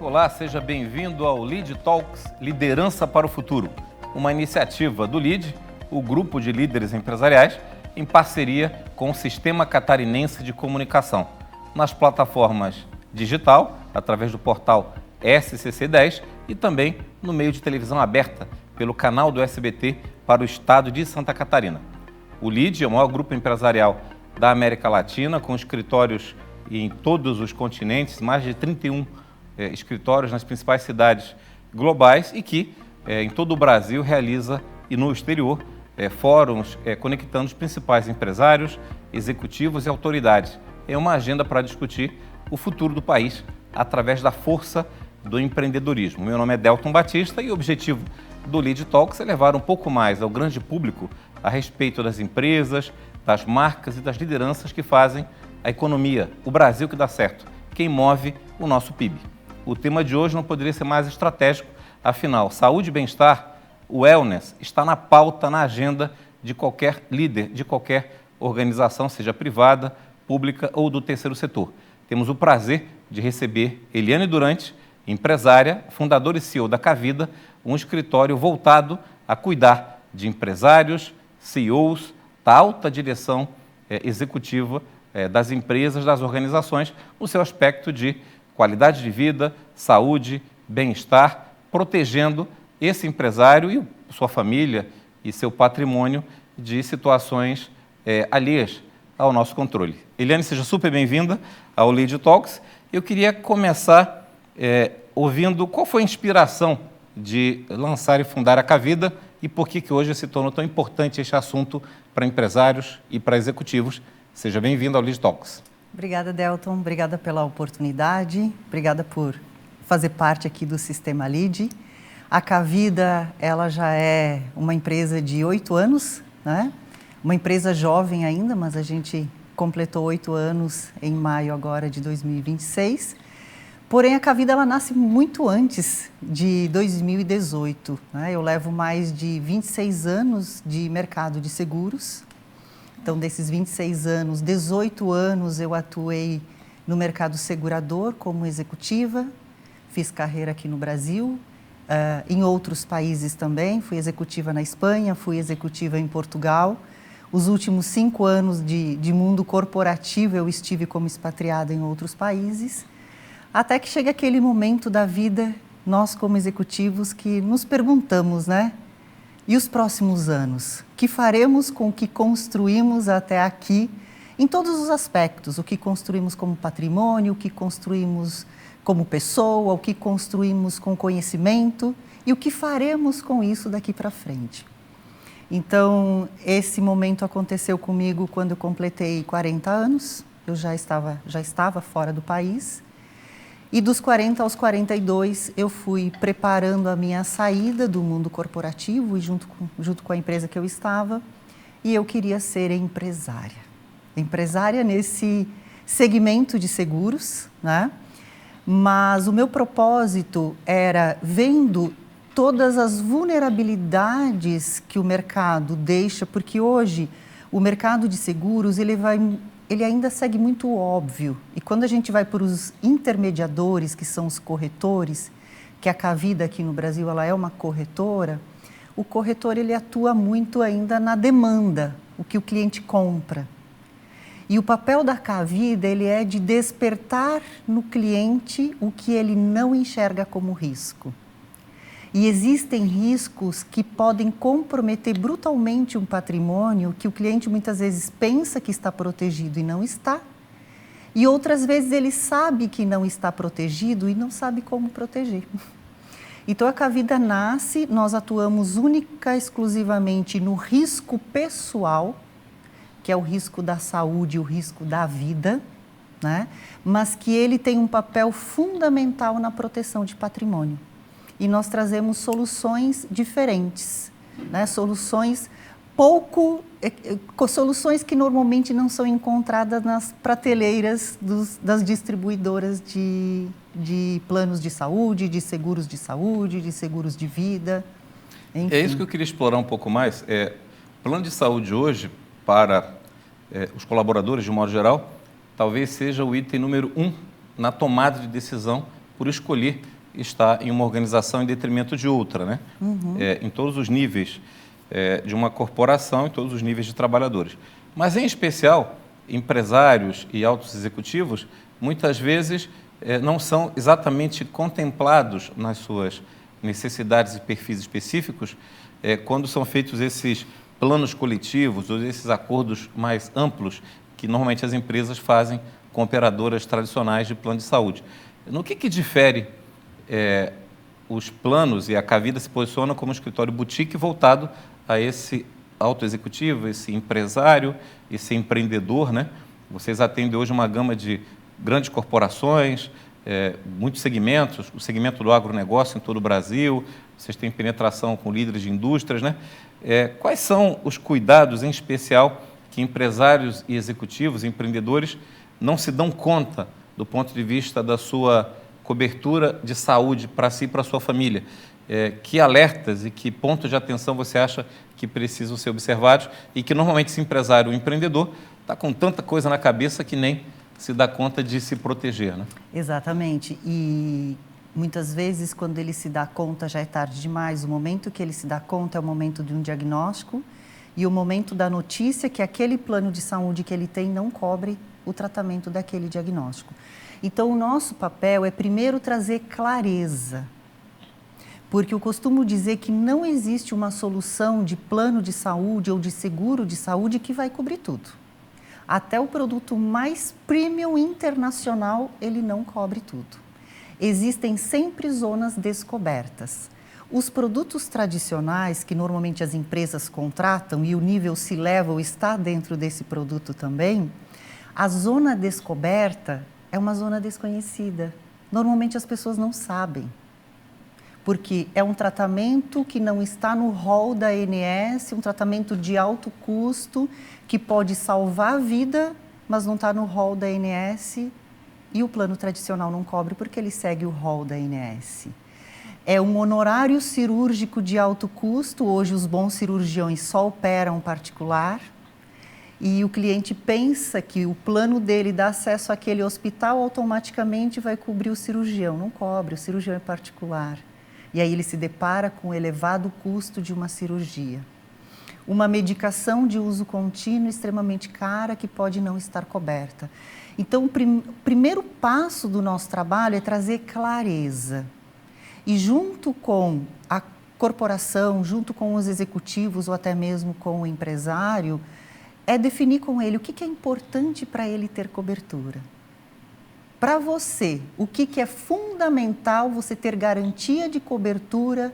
Olá, seja bem-vindo ao Lead Talks Liderança para o Futuro, uma iniciativa do Lead, o grupo de líderes empresariais, em parceria com o Sistema Catarinense de Comunicação, nas plataformas digital, através do portal SCC10 e também no meio de televisão aberta, pelo canal do SBT para o estado de Santa Catarina. O Lead é o maior grupo empresarial da América Latina, com escritórios em todos os continentes, mais de 31 escritórios nas principais cidades globais e que, em todo o Brasil, realiza, e no exterior, fóruns conectando os principais empresários, executivos e autoridades. É uma agenda para discutir o futuro do país através da força do empreendedorismo. Meu nome é Delton Batista e o objetivo do Lead Talks é levar um pouco mais ao grande público a respeito das empresas, das marcas e das lideranças que fazem a economia, o Brasil que dá certo, quem move o nosso PIB. O tema de hoje não poderia ser mais estratégico, afinal, saúde e bem-estar, o wellness, está na pauta, na agenda de qualquer líder, de qualquer organização, seja privada, pública ou do terceiro setor. Temos o prazer de receber Eliane Durante, empresária, fundadora e CEO da Cavida, um escritório voltado a cuidar de empresários, CEOs, da alta direção executiva das empresas, das organizações, no seu aspecto de qualidade de vida, saúde, bem-estar, protegendo esse empresário e sua família e seu patrimônio de situações alheias ao nosso controle. Eliane, seja super bem-vinda ao Lead Talks. Eu queria começar ouvindo qual foi a inspiração de lançar e fundar a Cavida e por que hoje se tornou tão importante este assunto para empresários e para executivos. Seja bem-vindo ao Lead Talks. Obrigada, Delton. Obrigada pela oportunidade. Obrigada por fazer parte aqui do Sistema Lead. A Cavida, ela já é uma empresa de 8 anos, né? Uma empresa jovem ainda, mas a gente completou 8 anos em maio agora de 2026. Porém, a Cavida, ela nasce muito antes de 2018, né? Eu levo mais de 26 anos de mercado de seguros. Então, desses 26 anos, 18 anos eu atuei no mercado segurador como executiva, fiz carreira aqui no Brasil, em outros países também, fui executiva na Espanha, fui executiva em Portugal. Os últimos 5 anos de mundo corporativo eu estive como expatriada em outros países, até que chega aquele momento da vida, nós como executivos, que nos perguntamos, né? E os próximos anos? O que faremos com o que construímos até aqui, em todos os aspectos? O que construímos como patrimônio, o que construímos como pessoa, o que construímos com conhecimento e o que faremos com isso daqui para frente. Então, esse momento aconteceu comigo quando eu completei 40 anos, eu já estava fora do país. E dos 40 aos 42, eu fui preparando a minha saída do mundo corporativo, e junto com a empresa que eu estava, e eu queria ser empresária. Empresária nesse segmento de seguros, né? Mas o meu propósito era, vendo todas as vulnerabilidades que o mercado deixa, porque hoje o mercado de seguros, ele ainda segue muito óbvio. E quando a gente vai para os intermediadores, que são os corretores, que a Cavida aqui no Brasil ela é uma corretora, o corretor ele atua muito ainda na demanda, o que o cliente compra. E o papel da Cavida ele é de despertar no cliente o que ele não enxerga como risco. E existem riscos que podem comprometer brutalmente um patrimônio que o cliente muitas vezes pensa que está protegido e não está. E outras vezes ele sabe que não está protegido e não sabe como proteger. Então a Cavida nasce, nós atuamos única e exclusivamente no risco pessoal, que é o risco da saúde, o risco da vida, né? Mas que ele tem um papel fundamental na proteção de patrimônio. E nós trazemos soluções diferentes, né? Soluções que normalmente não são encontradas nas prateleiras das distribuidoras de planos de saúde, de seguros de vida, enfim. É isso que eu queria explorar um pouco mais. Plano de saúde hoje, para os colaboradores de um modo geral, talvez seja o item número 1 na tomada de decisão por escolher estar em uma organização em detrimento de outra, né? Em todos os níveis de uma corporação, em todos os níveis de trabalhadores. Mas, em especial, empresários e altos executivos, muitas vezes não são exatamente contemplados nas suas necessidades e perfis específicos quando são feitos esses planos coletivos ou esses acordos mais amplos que normalmente as empresas fazem com operadoras tradicionais de plano de saúde. No que difere os planos, e a Cavida se posiciona como um escritório boutique voltado a esse alto executivo, esse empresário, esse empreendedor, né? Vocês atendem hoje uma gama de grandes corporações, muitos segmentos, o segmento do agronegócio em todo o Brasil, vocês têm penetração com líderes de indústrias, né? Quais são os cuidados, em especial, que empresários e executivos, empreendedores, não se dão conta do ponto de vista da sua cobertura de saúde para si e para a sua família? Que alertas e que pontos de atenção você acha que precisam ser observados e que normalmente esse empresário ou empreendedor está com tanta coisa na cabeça que nem se dá conta de se proteger, né? Exatamente. E muitas vezes, quando ele se dá conta, já é tarde demais. O momento que ele se dá conta é o momento de um diagnóstico e o momento da notícia que aquele plano de saúde que ele tem não cobre o tratamento daquele diagnóstico. Então, o nosso papel é primeiro trazer clareza, porque eu costumo dizer que não existe uma solução de plano de saúde ou de seguro de saúde que vai cobrir tudo. Até o produto mais premium internacional, ele não cobre tudo. Existem sempre zonas descobertas. Os produtos tradicionais, que normalmente as empresas contratam e o nível C-Level está dentro desse produto também, a zona descoberta é uma zona desconhecida. Normalmente as pessoas não sabem, porque é um tratamento que não está no rol da ANS, um tratamento de alto custo, que pode salvar a vida, mas não está no rol da ANS, e o plano tradicional não cobre porque ele segue o rol da ANS. É um honorário cirúrgico de alto custo, hoje os bons cirurgiões só operam particular, e o cliente pensa que o plano dele dá acesso àquele hospital, automaticamente vai cobrir o cirurgião. Não cobre, o cirurgião é particular. E aí ele se depara com o elevado custo de uma cirurgia. Uma medicação de uso contínuo extremamente cara que pode não estar coberta. Então, o primeiro passo do nosso trabalho é trazer clareza. E junto com a corporação, junto com os executivos ou até mesmo com o empresário, é definir com ele o que é importante para ele ter cobertura. Para você, o que é fundamental você ter garantia de cobertura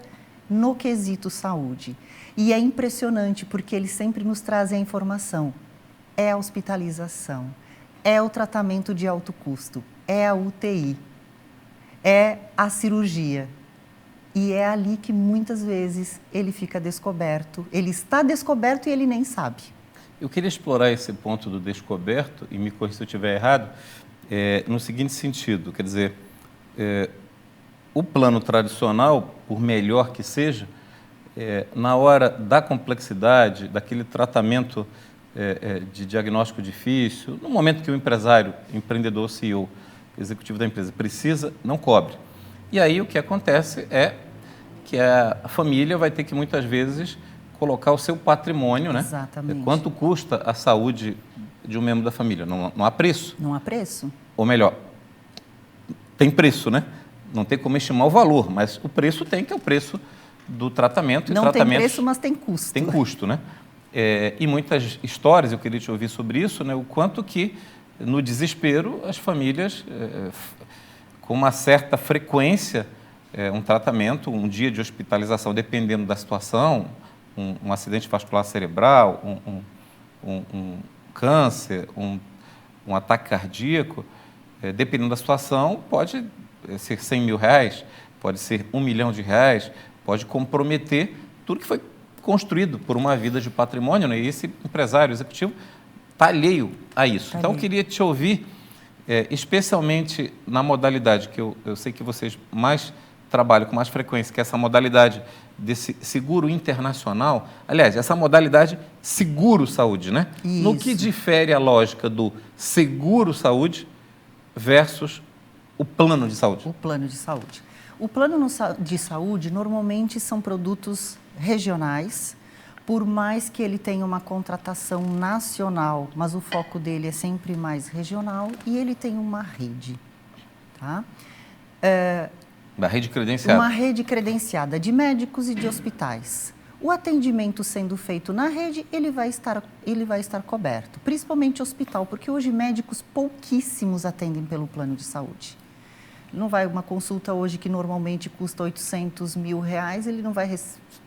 no quesito saúde? E é impressionante porque eles sempre nos trazem a informação. É a hospitalização, é o tratamento de alto custo, é a UTI, é a cirurgia. E é ali que muitas vezes ele fica descoberto. Ele está descoberto e ele nem sabe. Eu queria explorar esse ponto do descoberto, e me corrija se eu estiver errado, no seguinte sentido, quer dizer, o plano tradicional, por melhor que seja, na hora da complexidade, daquele tratamento de diagnóstico difícil, no momento que o empresário, empreendedor, CEO, executivo da empresa precisa, não cobre. E aí o que acontece é que a família vai ter que muitas vezes colocar o seu patrimônio, né? Exatamente. Quanto custa a saúde de um membro da família? Não há preço. Não há preço. Ou melhor, tem preço, né? Não tem como estimar o valor, mas o preço tem, que é o preço do tratamento. Não tem preço, mas tem custo. Tem custo, né? E muitas histórias, eu queria te ouvir sobre isso, né? O quanto que, no desespero, as famílias, com uma certa frequência, um tratamento, um dia de hospitalização, dependendo da situação, um acidente vascular cerebral, um câncer, um ataque cardíaco, dependendo da situação, pode ser 100 mil reais, pode ser 1 milhão de reais, pode comprometer tudo que foi construído por uma vida de patrimônio, né? E esse empresário executivo está alheio a isso. Então, eu queria te ouvir, especialmente na modalidade que eu sei que vocês mais trabalham com mais frequência, que é essa modalidade desse seguro internacional. Aliás, essa modalidade seguro-saúde, né? Isso. No que difere a lógica do seguro-saúde versus o plano de saúde? O plano de saúde. O plano de saúde normalmente são produtos regionais, por mais que ele tenha uma contratação nacional, mas o foco dele é sempre mais regional e ele tem uma rede, tá? Uma rede credenciada. Uma rede credenciada de médicos e de hospitais. O atendimento sendo feito na rede, ele vai estar coberto, principalmente hospital, porque hoje médicos pouquíssimos atendem pelo plano de saúde. Não vai uma consulta hoje que normalmente custa R$800 mil, ele não vai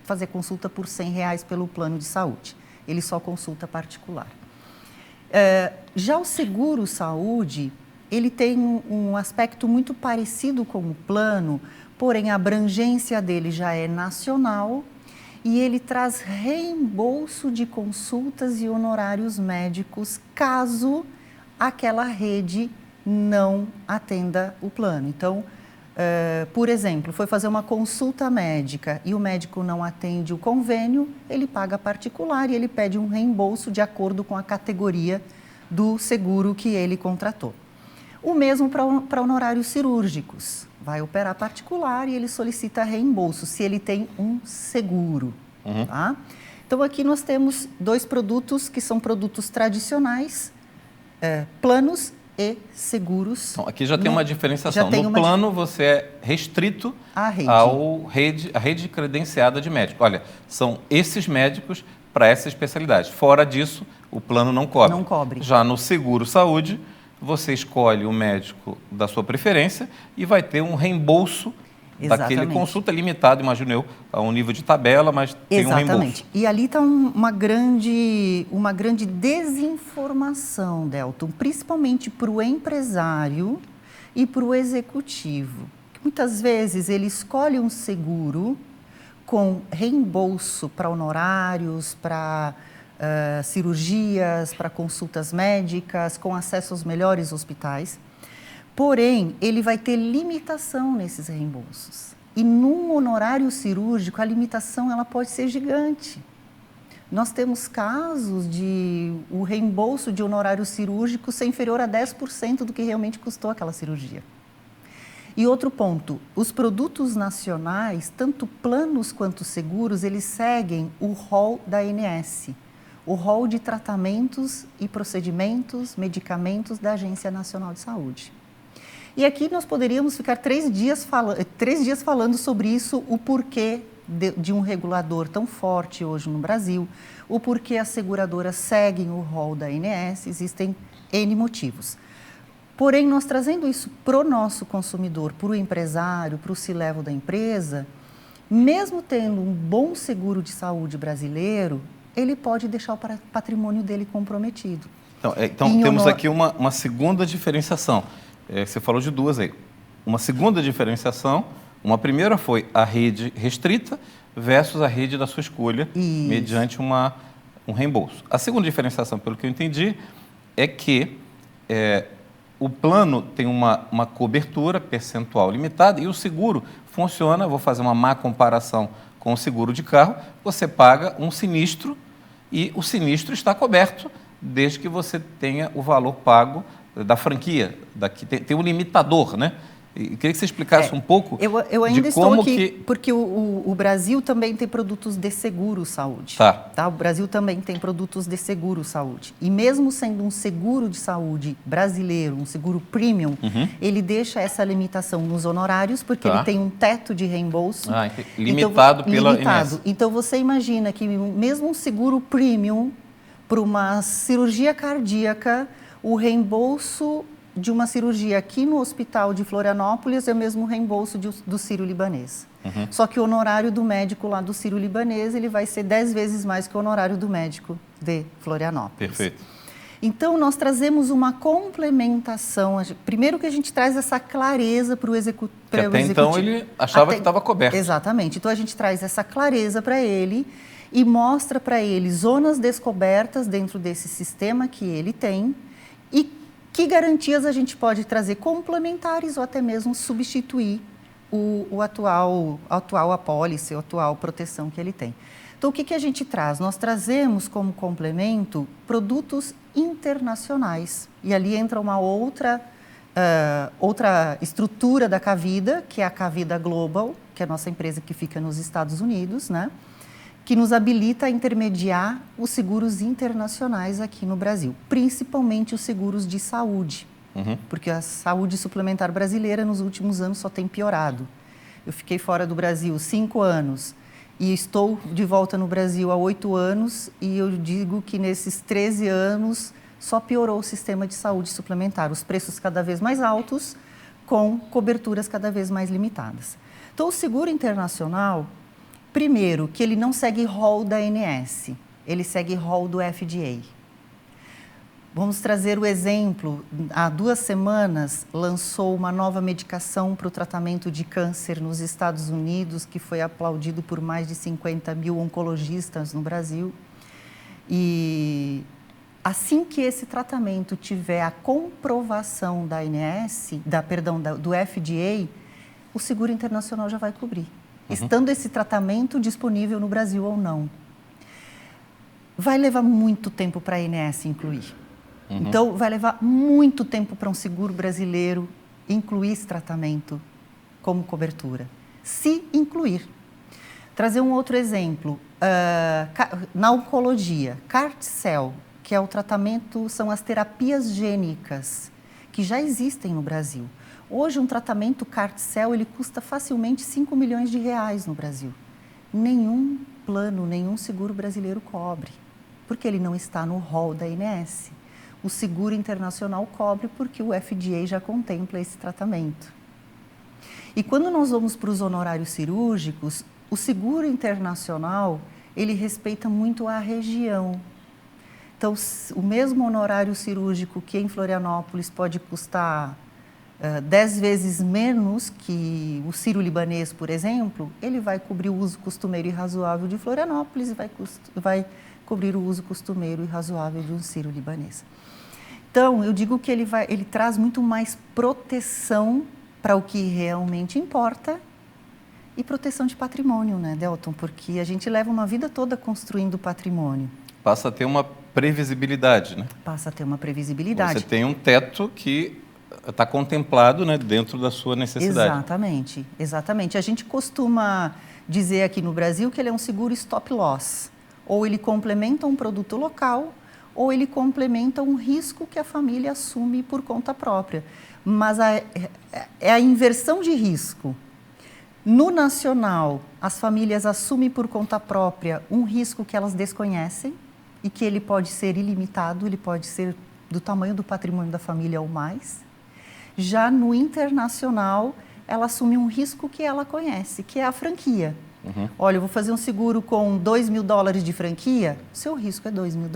fazer consulta por R$100 pelo plano de saúde. Ele só consulta particular. Já o seguro saúde, ele tem um aspecto muito parecido com o plano, porém a abrangência dele já é nacional e ele traz reembolso de consultas e honorários médicos caso aquela rede não atenda o plano. Então, por exemplo, foi fazer uma consulta médica e o médico não atende o convênio, ele paga particular e ele pede um reembolso de acordo com a categoria do seguro que ele contratou. O mesmo para honorários cirúrgicos. Vai operar particular e ele solicita reembolso, se ele tem um seguro. Tá? Então, aqui nós temos dois produtos que são produtos tradicionais, planos e seguros. Então, aqui já tem uma diferenciação. No plano, você é restrito à rede credenciada de médico. Olha, são esses médicos para essa especialidade. Fora disso, o plano não cobre. Não cobre. Já no seguro saúde, você escolhe o médico da sua preferência e vai ter um reembolso daquele consulta limitado, imagino eu, a um nível de tabela, mas tem um reembolso. Exatamente. E ali está uma grande desinformação, Delton, principalmente para o empresário e para o executivo. Muitas vezes ele escolhe um seguro com reembolso para honorários, para cirurgias, para consultas médicas, com acesso aos melhores hospitais. Porém, ele vai ter limitação nesses reembolsos. E num honorário cirúrgico, a limitação ela pode ser gigante. Nós temos casos de o reembolso de honorário cirúrgico ser inferior a 10% do que realmente custou aquela cirurgia. E outro ponto, os produtos nacionais, tanto planos quanto seguros, eles seguem o rol da ANS, o rol de tratamentos e procedimentos, medicamentos da Agência Nacional de Saúde. E aqui nós poderíamos ficar 3 dias falando sobre isso, o porquê de um regulador tão forte hoje no Brasil, o porquê as seguradoras seguem o rol da ANS, existem N motivos. Porém, nós trazendo isso para o nosso consumidor, para o empresário, para o C-level da empresa, mesmo tendo um bom seguro de saúde brasileiro, ele pode deixar o patrimônio dele comprometido. Então temos aqui uma segunda diferenciação. Você falou de duas aí. Uma segunda diferenciação, uma primeira foi a rede restrita versus a rede da sua escolha, mediante um reembolso. A segunda diferenciação, pelo que eu entendi, é que o plano tem uma cobertura percentual limitada e o seguro funciona, vou fazer uma má comparação com o seguro de carro, você paga um sinistro e o sinistro está coberto desde que você tenha o valor pago da franquia. Tem um limitador, né? E queria que você explicasse um pouco eu ainda estou aqui, porque o Brasil também tem produtos de seguro saúde. Tá? O Brasil também tem produtos de seguro saúde. E mesmo sendo um seguro de saúde brasileiro, um seguro premium, ele deixa essa limitação nos honorários, porque ele tem um teto de reembolso. Limitado pela ANS. Então, você imagina que mesmo um seguro premium, para uma cirurgia cardíaca, o reembolso de uma cirurgia aqui no hospital de Florianópolis é o mesmo reembolso do Sírio-Libanês. Só que o honorário do médico lá do Sírio-Libanês, ele vai ser 10 vezes mais que o honorário do médico de Florianópolis. Perfeito. Então, nós trazemos uma complementação. Primeiro que a gente traz essa clareza para o executivo. Até então ele achava que estava coberto. Exatamente. Então, a gente traz essa clareza para ele e mostra para ele zonas descobertas dentro desse sistema que ele tem e que garantias a gente pode trazer complementares ou até mesmo substituir o atual apólice, a atual proteção que ele tem. Então, o que a gente traz? Nós trazemos como complemento produtos internacionais. E ali entra uma outra outra estrutura da Cavida, que é a Cavida Global, que é a nossa empresa que fica nos Estados Unidos, né? Que nos habilita a intermediar os seguros internacionais aqui no Brasil, principalmente os seguros de saúde, porque a saúde suplementar brasileira nos últimos anos só tem piorado. Eu fiquei fora do Brasil 5 anos e estou de volta no Brasil há 8 anos e eu digo que nesses 13 anos só piorou o sistema de saúde suplementar, os preços cada vez mais altos, com coberturas cada vez mais limitadas. Então, o seguro internacional, primeiro, que ele não segue rol da ANS, ele segue rol do FDA. Vamos trazer o exemplo, há 2 semanas lançou uma nova medicação para o tratamento de câncer nos Estados Unidos, que foi aplaudido por mais de 50 mil oncologistas no Brasil. E assim que esse tratamento tiver a comprovação da ANS, do FDA, o seguro internacional já vai cobrir, estando esse tratamento disponível no Brasil ou não. Vai levar muito tempo para a ANS incluir. Então, vai levar muito tempo para um seguro brasileiro incluir esse tratamento como cobertura, se incluir. Trazer um outro exemplo, na oncologia, CART-cell, que é o tratamento, são as terapias gênicas, que já existem no Brasil. Hoje, um tratamento CART-cell, ele custa facilmente 5 milhões de reais no Brasil. Nenhum plano, nenhum seguro brasileiro cobre, porque ele não está no rol da ANS. O seguro internacional cobre porque o FDA já contempla esse tratamento. E quando nós vamos para os honorários cirúrgicos, o seguro internacional, ele respeita muito a região. Então, o mesmo honorário cirúrgico que em Florianópolis pode custar 10 vezes menos que o sírio-libanês, por exemplo, ele vai cobrir o uso costumeiro e razoável de Florianópolis e vai cobrir o uso costumeiro e razoável de um sírio-libanês. Então, eu digo que ele traz muito mais proteção para o que realmente importa e proteção de patrimônio, né, Delton? Porque a gente leva uma vida toda construindo patrimônio. Passa a ter uma previsibilidade, né? Passa a ter uma previsibilidade. Você tem um teto que está contemplado, né, dentro da sua necessidade. Exatamente, exatamente. A gente costuma dizer aqui no Brasil que ele é um seguro stop loss. Ou ele complementa um produto local, ou ele complementa um risco que a família assume por conta própria. Mas é a inversão de risco. No nacional, as famílias assumem por conta própria um risco que elas desconhecem e que ele pode ser ilimitado, ele pode ser do tamanho do patrimônio da família ou mais. Já no internacional, ela assume um risco que ela conhece, que é a franquia. Olha, eu vou fazer um seguro com $2 mil de franquia, seu risco é $2 mil.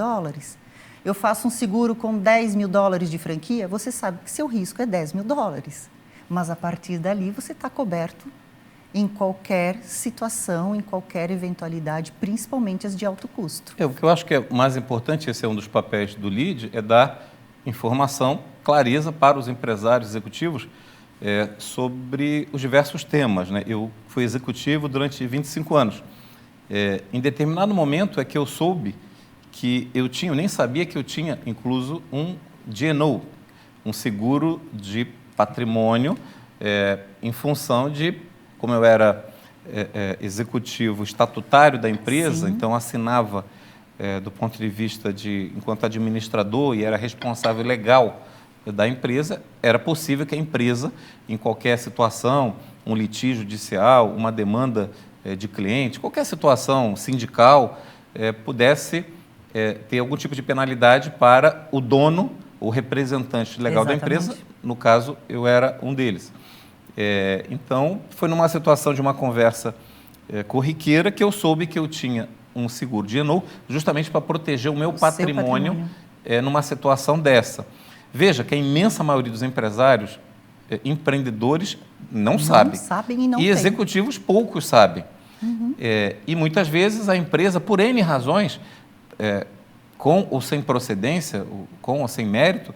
Eu faço um seguro com $10 mil de franquia, você sabe que seu risco é $10 mil. Mas a partir dali você está coberto em qualquer situação, em qualquer eventualidade, principalmente as de alto custo. O que eu acho que é mais importante, esse é um dos papéis do LEAD, é dar informação, clareza para os empresários executivos sobre os diversos temas, né? Eu fui executivo durante 25 anos. Em determinado momento é que eu soube que eu nem sabia que eu tinha incluso um D&O, um seguro de patrimônio, em função de, como eu era executivo estatutário da empresa, então assinava do ponto de vista enquanto administrador e era responsável legal da empresa, era possível que a empresa, em qualquer situação, um litígio judicial, uma demanda de cliente, qualquer situação sindical, pudesse ter algum tipo de penalidade para o dono, o representante legal da empresa. No caso, eu era um deles. Então, foi numa situação de uma conversa corriqueira que eu soube que eu tinha um seguro de D&O, justamente para proteger o meu patrimônio numa situação dessa. Veja que a imensa maioria dos empresários, empreendedores, não sabem e não executivos poucos sabem. E muitas vezes a empresa, por N razões, com ou sem procedência, com ou sem mérito,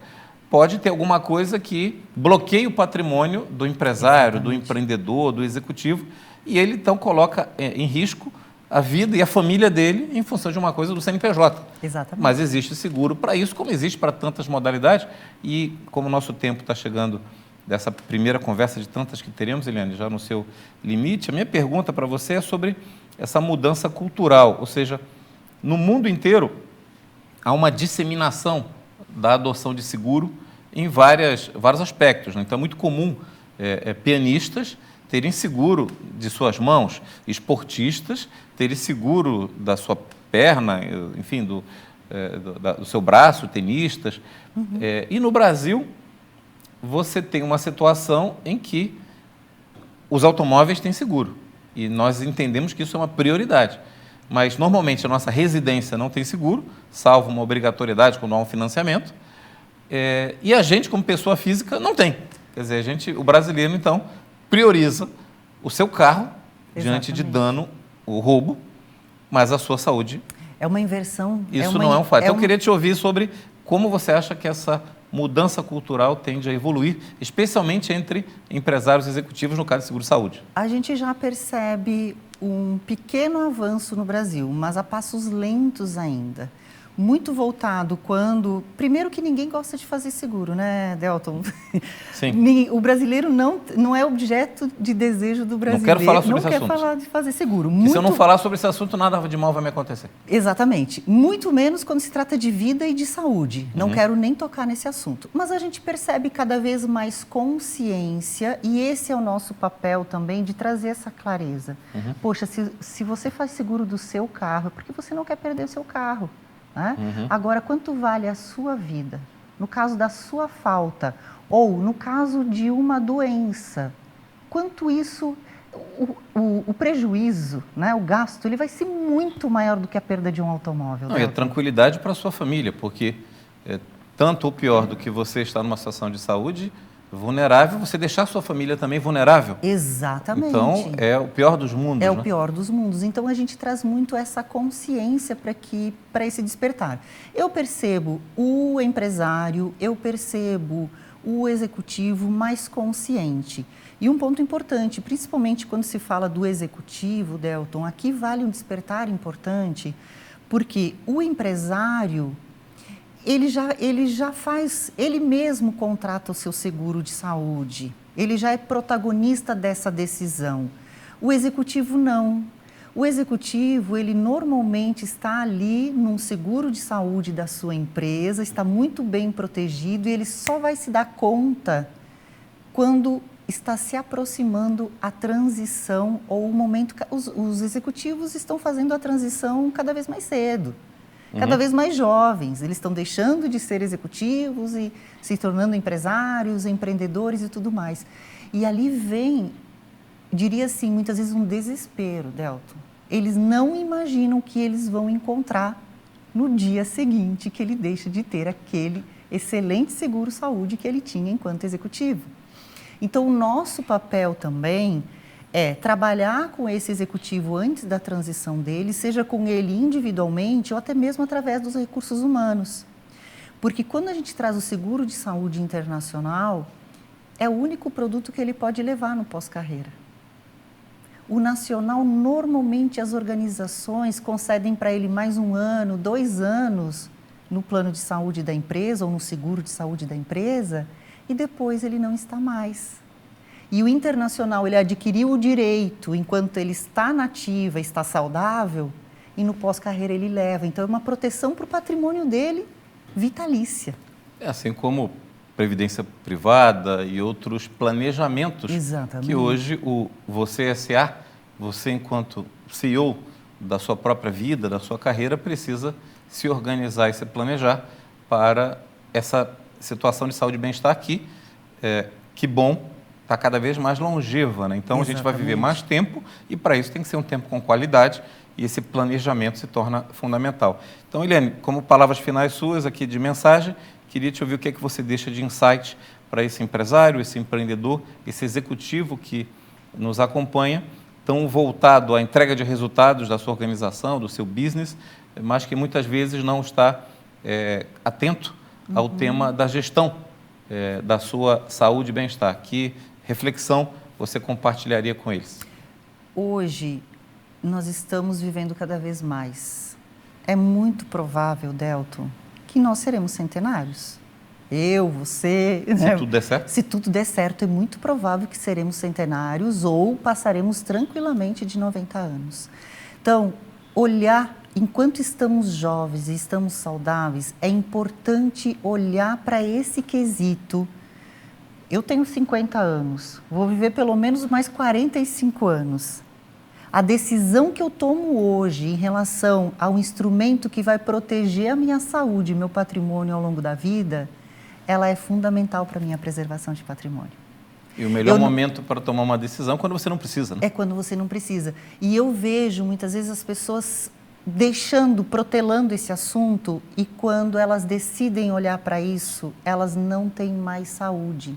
pode ter alguma coisa que bloqueie o patrimônio do empresário, do empreendedor, do executivo, e ele então coloca em risco a vida e a família dele em função de uma coisa do CNPJ. Exatamente. Mas existe seguro para isso, como existe para tantas modalidades, e como o nosso tempo está chegando dessa primeira conversa de tantas que teremos, Eliane, já no seu limite. A minha pergunta para você é sobre essa mudança cultural, ou seja, no mundo inteiro há uma disseminação da adoção de seguro em vários aspectos, né? Então é muito comum pianistas terem seguro de suas mãos, esportistas terem seguro da sua perna, enfim, do seu braço, tenistas. E no Brasil, você tem uma situação em que os automóveis têm seguro. E nós entendemos que isso é uma prioridade. Mas, normalmente, a nossa residência não tem seguro, salvo uma obrigatoriedade quando há um financiamento. E a gente, como pessoa física, não tem. Quer dizer, o brasileiro, então, prioriza o seu carro diante de dano, o roubo, mas a sua saúde. É uma inversão. Isso não é um fato. Então, eu queria te ouvir sobre como você acha que essa mudança cultural tende a evoluir, especialmente entre empresários executivos, no caso de seguro-saúde. A gente já percebe um pequeno avanço no Brasil, mas a passos lentos ainda. Muito voltado primeiro que ninguém gosta de fazer seguro, né, Delton? Sim. O brasileiro não é objeto de desejo do brasileiro. Não quero falar sobre esse assunto. Não quer falar de fazer seguro. Se eu não falar sobre esse assunto, nada de mal vai me acontecer. Exatamente. Muito menos quando se trata de vida e de saúde. Não quero nem tocar nesse assunto. Mas a gente percebe cada vez mais consciência e esse é o nosso papel também de trazer essa clareza. Poxa, se você faz seguro do seu carro, é porque você não quer perder o seu carro. Né? Agora, quanto vale a sua vida? No caso da sua falta ou no caso de uma doença, quanto isso, o prejuízo, né? O gasto, ele vai ser muito maior do que a perda de um automóvel. Não, e a tranquilidade para a sua família, porque tanto ou pior do que você estar numa situação de saúde vulnerável, você deixar a sua família também vulnerável. Exatamente. Então, é o pior dos mundos. É o pior dos mundos. Então, a gente traz muito essa consciência para esse despertar. Eu percebo o empresário, eu percebo o executivo mais consciente. E um ponto importante, principalmente quando se fala do executivo, Delton, aqui vale um despertar importante, porque o empresário, ele já faz, ele mesmo contrata o seu seguro de saúde, ele já é protagonista dessa decisão. O executivo não. O executivo, ele normalmente está ali num seguro de saúde da sua empresa, está muito bem protegido e ele só vai se dar conta quando está se aproximando a transição ou o momento que os executivos estão fazendo a transição cada vez mais cedo. Cada vez mais jovens, eles estão deixando de ser executivos e se tornando empresários, empreendedores e tudo mais. E ali vem, diria assim, muitas vezes um desespero, Delton. Eles não imaginam o que eles vão encontrar no dia seguinte que ele deixa de ter aquele excelente seguro-saúde que ele tinha enquanto executivo. Então, o nosso papel também é trabalhar com esse executivo antes da transição dele, seja com ele individualmente ou até mesmo através dos recursos humanos. Porque quando a gente traz o seguro de saúde internacional, é o único produto que ele pode levar no pós-carreira. O nacional, normalmente as organizações concedem para ele mais 1 ano, 2 anos no plano de saúde da empresa ou no seguro de saúde da empresa e depois ele não está mais. E o internacional, ele adquiriu o direito enquanto ele está na ativa, está saudável, e no pós-carreira ele leva. Então, é uma proteção para o patrimônio dele, vitalícia. Assim como previdência privada e outros planejamentos. Exatamente. Que hoje você S.A., você enquanto CEO da sua própria vida, da sua carreira, precisa se organizar e se planejar para essa situação de saúde e bem-estar aqui. Que bom, está cada vez mais longeva, né? Então, Exatamente. A gente vai viver mais tempo e, para isso, tem que ser um tempo com qualidade e esse planejamento se torna fundamental. Então, Eliane, como palavras finais suas aqui de mensagem, queria te ouvir o que é que você deixa de insight para esse empresário, esse empreendedor, esse executivo que nos acompanha, tão voltado à entrega de resultados da sua organização, do seu business, mas que muitas vezes não está atento ao tema da gestão da sua saúde e bem-estar. Que reflexão você compartilharia com eles? Hoje, nós estamos vivendo cada vez mais. É muito provável, Delton, que nós seremos centenários. eu, você... Se tudo der certo? Se tudo der certo, é muito provável que seremos centenários ou passaremos tranquilamente de 90 anos. Então, olhar, enquanto estamos jovens e estamos saudáveis, é importante olhar para esse quesito. Eu tenho 50 anos, vou viver pelo menos mais 45 anos. A decisão que eu tomo hoje em relação ao instrumento que vai proteger a minha saúde e meu patrimônio ao longo da vida, ela é fundamental para a minha preservação de patrimônio. E o melhor momento para tomar uma decisão é quando você não precisa, né? É quando você não precisa. E eu vejo muitas vezes as pessoas protelando esse assunto, e quando elas decidem olhar para isso, elas não têm mais saúde.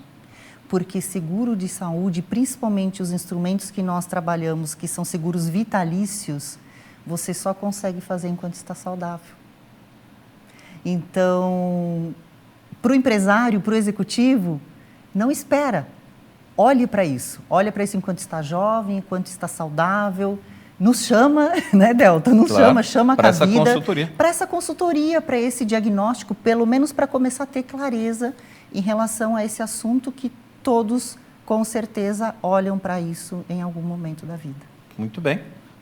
Porque seguro de saúde, principalmente os instrumentos que nós trabalhamos, que são seguros vitalícios, você só consegue fazer enquanto está saudável. Então, para o empresário, para o executivo, não espera. Olhe para isso enquanto está jovem, enquanto está saudável. Nos chama, né, Delta? Nos chama a Cavida para essa consultoria, para esse diagnóstico, pelo menos para começar a ter clareza em relação a esse assunto que todos, com certeza, olham para isso em algum momento da vida. Muito bem.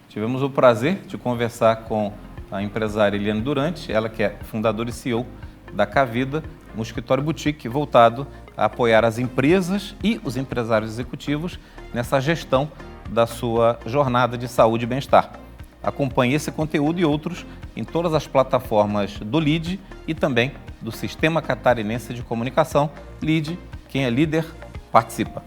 Tivemos o prazer de conversar com a empresária Eliane Durante, ela que é fundadora e CEO da Cavida, um escritório boutique voltado a apoiar as empresas e os empresários executivos nessa gestão da sua jornada de saúde e bem-estar. Acompanhe esse conteúdo e outros em todas as plataformas do LEAD e também do Sistema Catarinense de Comunicação. LEAD, quem é líder, participa.